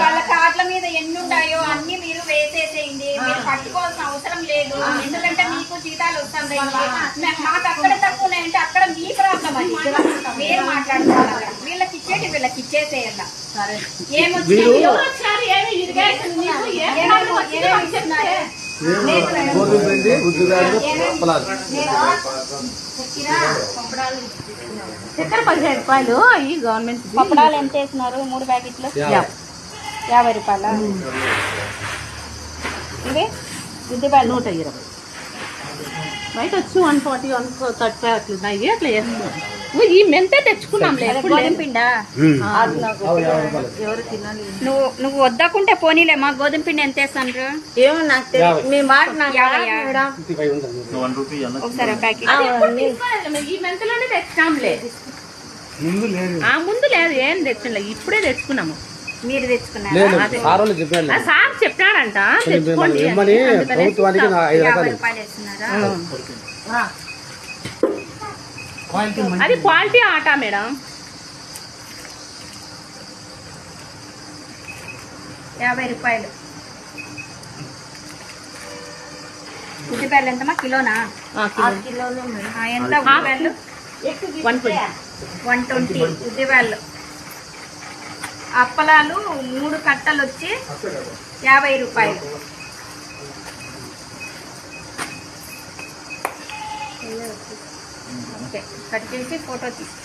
వాళ్ళ కార్ల మీద ఎన్ని ఉంటాయో అన్ని మీరు వేసేసేయండి. మీరు పట్టుకోవాల్సిన అవసరం లేదు. ఎందుకంటే మీకు జీతాలు వస్తుంది. మాకు అక్కడ తక్కువ ఉన్నాయంటే అక్కడ మీ ప్రాబ్లం అది. మీరు మాట్లాడుకోవాలి. వీళ్ళకి ఇచ్చేటి వీళ్ళకి ఇచ్చేసేయాల. చక్కెర 15 రూపాయలు. ఈ గవర్నమెంట్ పప్పడాలు ఎంత వేసినారు? 3 ప్యాకెట్లు 50 రూపాయల. ఇవి ఉద్దిపాయలు 120. బయట వచ్చి 140, 135 అట్లున్నాయి. అట్లా వేస్తున్నాం. ఈ మెంతే తెచ్చుకున్నాం. గోధుమ పిండా ఎవరు తినాలి? నువ్వు వద్దకుంటే పోనీలే. మా గోధుమ పిండి ఎంత వేస్తాను? ఏమో నాకు తెలియదు. మేము ఒకసారి ప్యాకెట్ ఈ మెంతలోనే తెచ్చాంలే. ముందు లేదు, ఏం తెచ్చలే. ఇప్పుడే తెచ్చుకున్నాము. మీరు తెచ్చుకున్నారు? సార్ చెప్పాడంట తెచ్చుకోండి. 50 రూపాయలు వేస్తున్నారా? అది క్వాలిటీ ఆట మేడం. 50 రూపాయలు. ఉద్దిపాయలు ఎంతమా? కిలోనా? ఎంత ఉద్దిపాయలు? 120 ఉద్దిపాయలు. అప్పలాలు 3 కట్టలు వచ్చి 50 రూపాయలు. ఓకే, కట్ చేసి ఫోటో తీసి